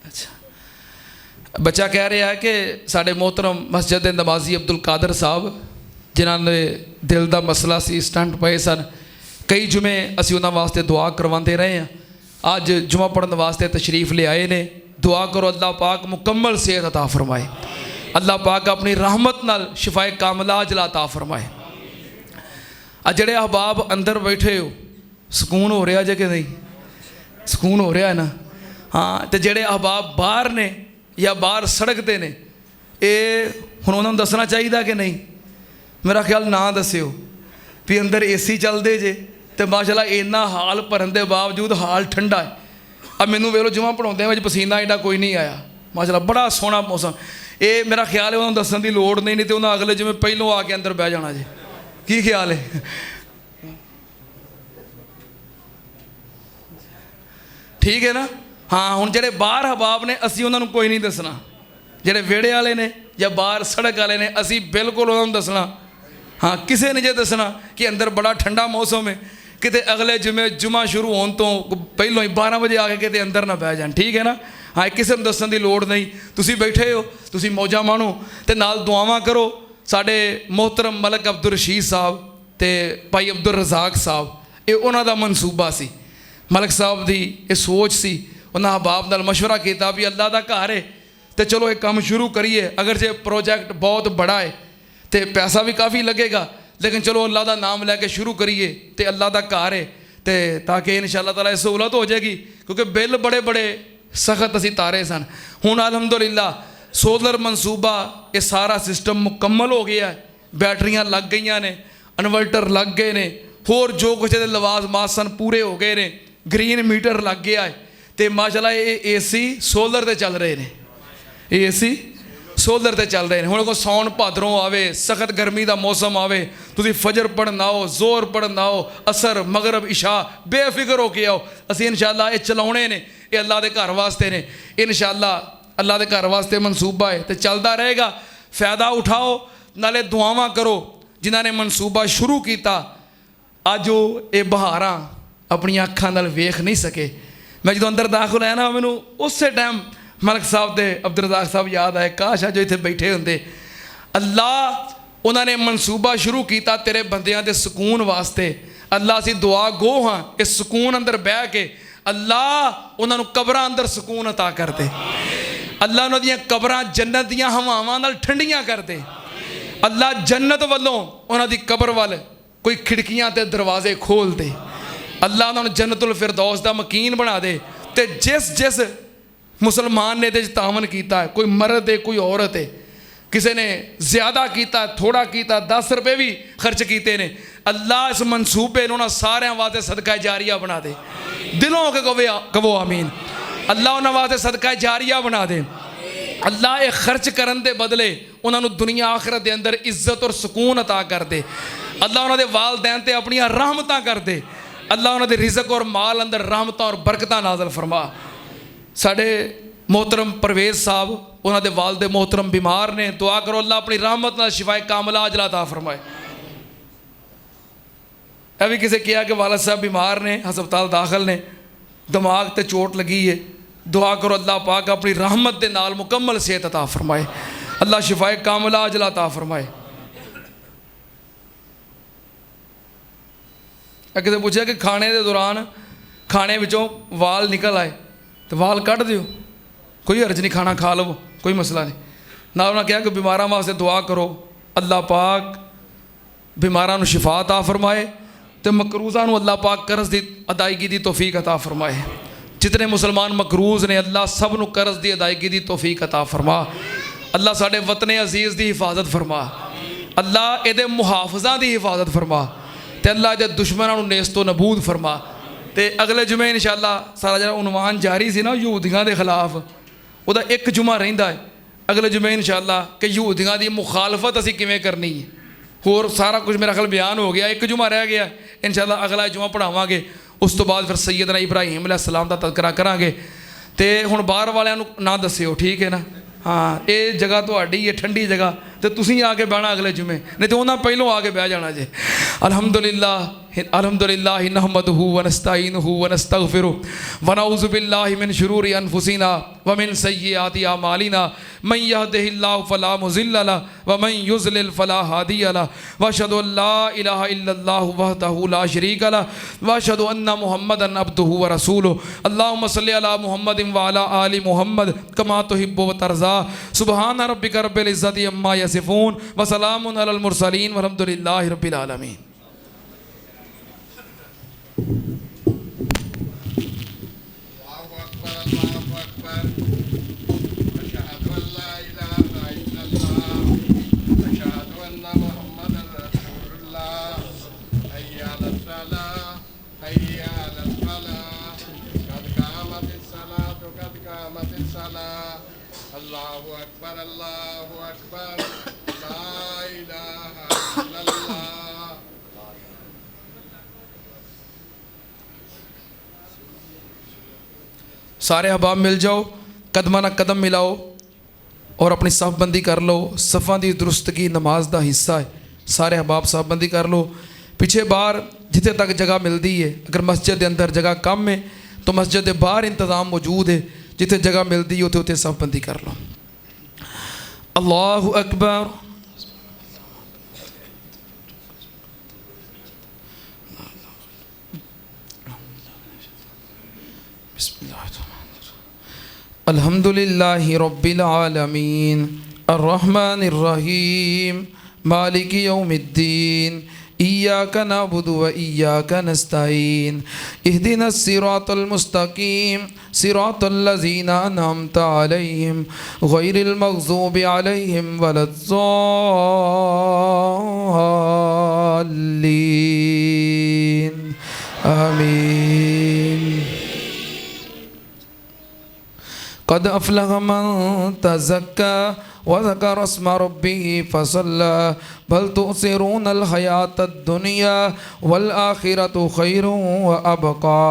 अच्छा, बच्चा कह रहा है कि साढ़े मोहतरम मस्जिद नमाजी अब्दुल कादर साहब जिन्होंने दिल का मसला सी स्टंट पे सन, कई जुमे असी उन्होंने वास्ते दुआ करवाते रहे हैं। अज जुमा पढ़ने वास्ते तशरीफ ले आए ने। दुआ करो अल्लाह पाक मुकम्मल सेहत अता फरमाए, अल्लाह पाक अपनी रहमत नाल शिफाए कामला अजला अता फरमाए। आ जड़े अहबाब अंदर बैठे हो, सुकून हो रहा जे कि नहीं? सुकून हो रहा है ना? हाँ, तो जड़े अहबाब बाहर ने या बाहर सड़कते ने, ये हुण उन्होंने दसना चाहिए कि नहीं? मेरा ख्याल ना दस्यो भी अंदर AC चलते जे तो माशाल्लाह इन्ना हाल भरन के बावजूद हाल ठंडा है। अब मैनू वेलो जुमा पढ़ाते पसीना एडा कोई नहीं आया, माशाल्लाह बड़ा सोहना मौसम। ये मेरा ख्याल है उन्होंने दसन की लोड़ नहीं तो उन्हें अगले जिमें पहलों आके अंदर बह जाना जे। की ख्याल है? ठीक है ना? हाँ, हुण जेडे बाहर हबाब ने असी उन्होंने कोई नहीं दसना, जेडे वेड़े वाले ने या बाहर सड़क वाले ने असी बिल्कुल उन्होंने दसना। हाँ, किसी ने जे दसना कि अंदर बड़ा ठंडा मौसम है, किते अगले जुमे जुमा शुरू होने तो पहलों ही 12 बजे आके किते अंदर ना बह जाए। ठीक है ना? हाँ, किसी को दसन की लोड़ नहीं। तुसी बैठे हो, तुसी मौजा माणो ते नाल दुआवां करो। साडे मोहतरम मलक अब्दुल रशीद साहब ते भाई अब्दुल रज़ाक साहब, ये उन्हां दा मनसूबा सी। मलक साहब दी ये सोच सी, उन्हां अहबाब नाल मशवरा किया भी अल्लाह दा घर है तो चलो एक काम शुरू करिए। अगर जे प्रोजेक्ट बहुत बड़ा है तो पैसा भी काफ़ी लगेगा, लेकिन चलो अल्लाह का नाम लैके शुरू करिए तो अल्लाह का घर है तो ताकि इंशाअल्लाह ताला सहूलत हो जाएगी। क्योंकि बिल बड़े बड़े सख्त असी तारे सन। हुण अल्हम्दुलिल्लाह सोलर मनसूबा ये सारा सिस्टम मुकम्मल हो गया है। बैटरियां लग गई ने, इन्वर्टर लग गए ने, होर जो कुछ लवाजमात सन पूरे हो गए ने, ग्रीन मीटर लग गया है तो माशाल्लाह ये AC सोलर ते चल रहे हैं। AC सोलर ते चल रहे हैं। हुण कोई सौन भादरों आवे, सख्त गर्मी का मौसम आवे, तुसीं फजर पढ़न आओ, जोर पढ़न आओ, असर मगरब इशा बेफिक्र होके आओ। असीं इंशाअल्लाह ये चलाउणे ने, ये अल्लाह के घर वास्ते ने। इंशाअल्लाह अल्लाह के घर वास्ते मनसूबा है तो चलता रहेगा। फ़ायदा उठाओ, नाले दुआवां करो जिन्हां ने मनसूबा शुरू किया। अज वो ये बहारां अपनी अखां नाल वेख नहीं सके। मैं जो अंदर दाखिल आया ना, मैनू उस टाइम मलक साहब दे अब्दुल रज़ाक साहब याद आए। काश जो इत्थे बैठे होंदे। अल्लाह उन्होंने मनसूबा शुरू किया तेरे बंदियां दे सुकून वास्ते। अल्लाह असीं दुआ गो हाँ, इस सुकून अंदर बह के अल्लाह उन्होंने कब्रां अंदर सुकून अता कर दे। अल्लाह उन्हां दीयां कब्रां जन्नत दीयां हवावां नाल ठंडियां कर दे। अल्लाह जन्नत वालों उन्हां दी कब्र वाल कोई खिड़कियां ते दरवाजे खोल दे। अल्लाह उन्होंने जन्नतुल फिरदौस दा मकीन बना दे। ते जिस जिस मुसलमान ने ये तावन किया है, कोई मर्द है कोई औरत है, किसी ने ज़्यादा किया थोड़ा किया 10 रुपये भी खर्च किए ने, अल्लाह इस मनसूबे उन्होंने सारे वास्ते सदका जारिया बना दे। दिलों के कवो आमीन। अल्लाह उन्होंने वास्ते सदका जारिया बना दे। अल्लाह ये खर्च करन दे बदले उन्होंने दुनिया आखिरत के अंदर इज्जत और सुकून अता कर दे। अल्लाह उन्होंने वालदैन ते अपनी रहमतां कर दे। अल्लाह उन्होंने रिज़क और माल अंदर रहमतां और बरकतां नाज़िल फरमा। साढ़े मोहतरम परवेज़ साहब उन्होंने वालदे मोहतरम बीमार ने, दुआ करो अल्लाह अपनी रहमत नाल शिफाए कामला अजला अता फरमाए। अभी किसी किया कि वालद साहब बीमार ने, हस्पताल दाखिल ने, दिमाग ते चोट लगी है। दुआ करो अल्लाह पाक अपनी रहमत के नाल मुकम्मल सेहत अता फरमाए। अल्लाह शिफाए कामला अजला अता फरमाए। किसी पूछा कि खाने के दौरान खाने विचों वाल निकल आए तो वाल कट दियो, कोई हर्ज नहीं, खाना खा लो, कोई मसला नहीं। ना उन्होंने कहा कि बीमारां वास्ते दुआ करो अल्लाह पाक बीमारां नूं शिफा अता फरमाए तो मकरूज़ां नूं अल्लाह पाक कर्ज़ की अदायगी की तौफीक अता फरमाए। जितने मुसलमान मकरूज़ ने अल्लाह सब नूं कर्ज़ की अदायगी की तौफीक अता फरमा। अल्लाह साडे वतन अजीज़ की हिफाजत फरमा। अल्लाह ये मुहाफ़िज़ां की हिफाजत फरमा तो अल्लाह जे दुश्मनां नूं नेस्तो नबूद फरमा। तो अगले जुमे इंशाअल्लाह सारा जरा उनवान जारी सी ना यहूदियों के खिलाफ, वह एक जुमा रहिंदा है। अगले जुमे इंशाअल्लाह कि यहूदियों की मुखालफत असी किवें करनी है, होर सारा कुछ मेरा ख्याल बयान हो गया। एक जुमा रह गया, इंशाअल्लाह अगला जुमा पढ़ावांगे। उस तो बाद फिर सैयदना इब्राहीम अलैहिस्सलाम का तज़किरा करांगे। तो हुण बाहर वालियां नूं ना दस्सिओ, ठीक है ना? हाँ, ये जगह तुहाडी है, ठंडी जगह, तो तुसीं आके बहना अगले जुमे, नहीं तो उन्हें पहलों आके बह जाना जे। अल्हम्दुलिल्लाह नहमदुहु व नस्तईनुहु व नस्तगफिरुहु व नऊज़ु बिल्लाहि मिन शुरूरि अनफुसिना व मिन सय्यिआति अमालिना मन यहदिहिल्लाहु फला मुज़िल्ल लहु व मन युज़लिल फला हादिय लहु व अशहदु अन ला इलाहा इल्लल्लाहु वहदहु ला शरीका लहु व अशहदु अन्ना मुहम्मदन अब्दुहु व रसूलुहु। अल्लाहुम्मा सल्लि अला मुहम्मदिन व अला आलि मुहम्मद कमा तुहिब्बु व तर्ज़ा। सुब्हान रब्बिका रब्बिल इज़्ज़ति अम्मा यसिफून व सलामुन अलल मुरसलीन वल्हम्दुलिल्लाहि रब्बिल आलमीन। अल्लाहु अकबर ला इलाहा इल्लल्लाह। सारे अहबाब मिल जाओ, कदमा ना कदम मिलाओ और अपनी सफ़बंदी कर लो। सफ़ा की दुरुस्तगी नमाज का हिस्सा है। सारे अहबाब सफ़बंदी कर लो। पिछे बाहर जिथे तक जगह मिलती है, अगर मस्जिद के अंदर जगह कम है तो मस्जिद के बाहर इंतज़ाम मौजूद है। जिथे जगह मिलती है उथे उथे सफ़बंदी कर लो। अल्लाहु अकबर। अल्हम्दुलिल्लाहि रब्बिल आलमीन अर्रहमानिर रहीम मालिकि यौमिद्दीन इय्याका नअबुदु व इय्याका नस्तईन इहदिनस सिरातल मुस्तकीम सिरातल लज़ीना अनअमता अलैहिम गैरिल मग़ज़ूबि अलैहिम वलद्दाल्लीन आमीन। क़द अफ़लह मन तज़क्का व ज़करा अस्म रब्बिही फ़सल्ला बल तु'सिरूनल हयातद दुनिया वल आखिरतु खैरुन व अबक़ा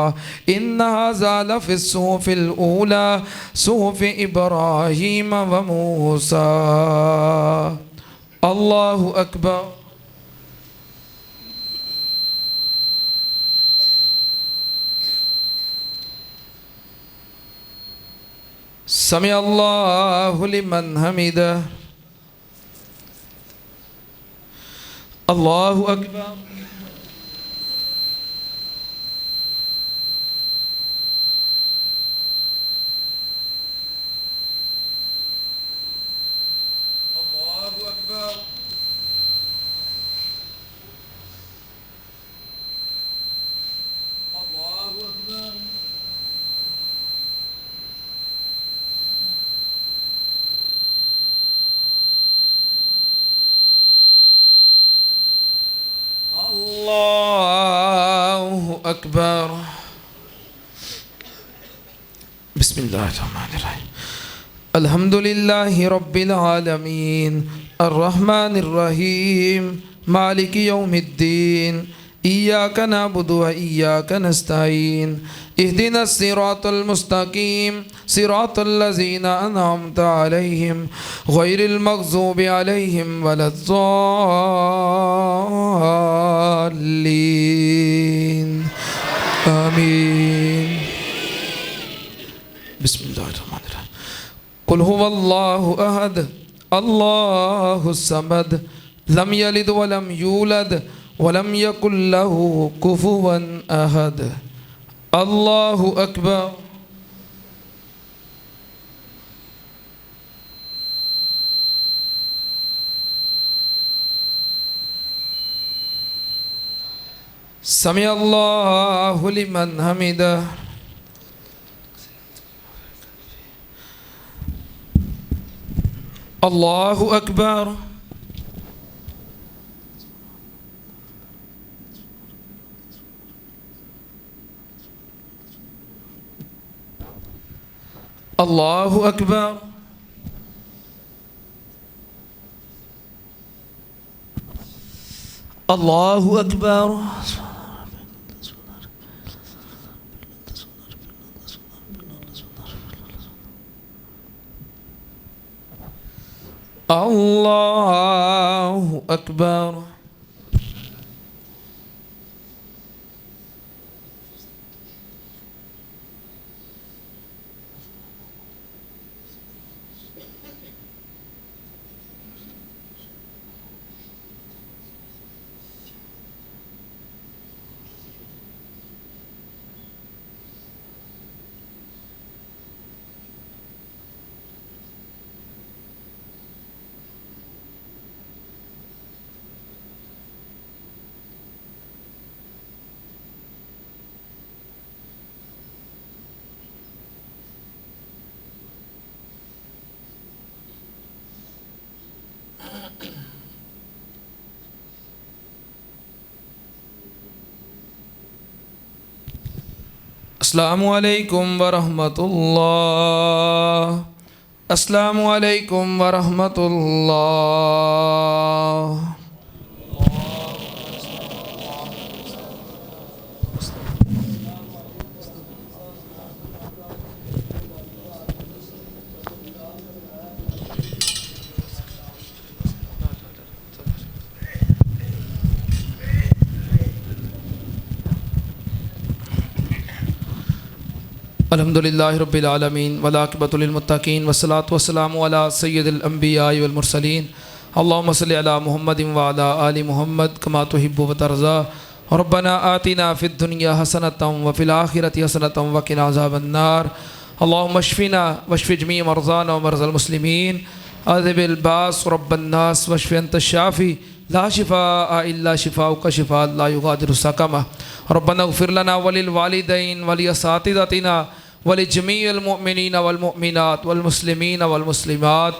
इन्न हाज़ा लफ़िस सुहुफ़िल ऊला सुहुफ़ि इब्राहीम व मूसा। अल्लाहु अकबर। समी अल्लाहु लिमन हमिदह। अल्लाहु अकबर। अल्लाहु अकबर। अल्लाहु अकबर। अल्लाहु अकबर। बिस्मिल्लाहिर्रहमानिर्रहीम। अल्हम्दुलिल्लाहि रब्बिल आलमीन अर्रहमानिर रहीम मालिकि यौमिद्दीन इय्याका नअबुदु व इय्याका नस्तईन इहदिनस सिरातल मुस्तकीम सिरातल लज़ीना अनअमता अलैहिम गैरिल मग़ज़ूबि अलैहिम वलद्दाल्लीन आमीन। बिस्मिल्लाहिर्रहमानिर्रहीम। कुल हुवल्लाहु अहद अल्लाहुस समद लम यलिद व लम यूलद वलम यकुल लहू कुफुवन अहद। अल्लाहु अकबर। समी अल्लाहु लिमन हमिदह। अल्लाहु अकबर। अल्लाहु अकबर। अल्लाहु अकबर। अल्लाहु अकबर। अस्सलामु अलैकुम वरहमतुल्लाह। अस्सलामु अलैकुम वरहमतुल्लाह। अल्हम्दुलिल्लाहि रब्बिल आलमीन वलाक़िबतुल लिल मुत्तक़ीन वस्सलातु वस्सलामु अला सय्यिदिल अंबियाइ वल मुरसलीन अल्लाहुम्मा सल्लि अला मुहम्मदिन व अला आलि मुहम्मद कमा तुहिब्बु व तर्ज़ा रब्बना आतिना फ़िद दुनिया हसनतम व फ़िल आखिरति हसनतम व क़िना अज़ाबन्नार अल्लाहुम्मा अश्फ़िना वश्फ़ि जमी' मरज़ाना व मरज़ल मुस्लिमीन अज़हिबिल बास रब्बन नास वश्फ़ि अंता शाफ़ी ला शिफ़ाअ इल्ला शिफ़ाउका शिफ़ाअन ला युग़ादिरु सक़मा रब्बना इग़फ़िर लना व लिल वालिदैन व लिअसातिज़तिना व लिजमीइल मुअमिनीना वल मुअमिनात वल मुस्लिमीना वल मुस्लिमात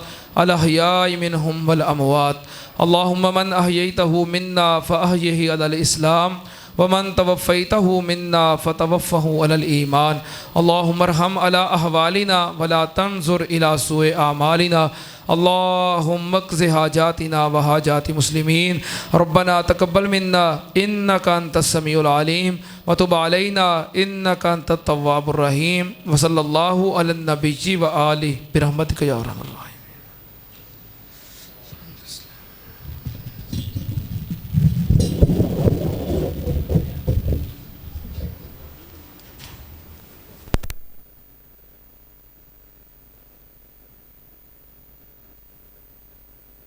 अल अहयाइ मिनहुम वल अमवात अल्लाहुम्मा मन अहयैतहु मिन्ना फ़अहयिहि अलल इस्लाम व मन तवफ़्फ़ैतहु मिन्ना फ़तवफ़्फ़हु अलल ईमान अल्लाहुम्मा अरहम अला अहवालिना व ला तंज़ुर इला सूइ आमालिना अल्लाहुम्मा क़ज़ि हाजातिना व हाजाति मुस्लिमीन रब्बना तक़ब्बल मिन्ना इन्नका अंतस समीउल अलीम व तुब अलैना इन्नका अंतत तव्वाबुर रहीम व सल्लल्लाहु अलन नबिय्यि व आलिहि बिरहमतिका या अरहमर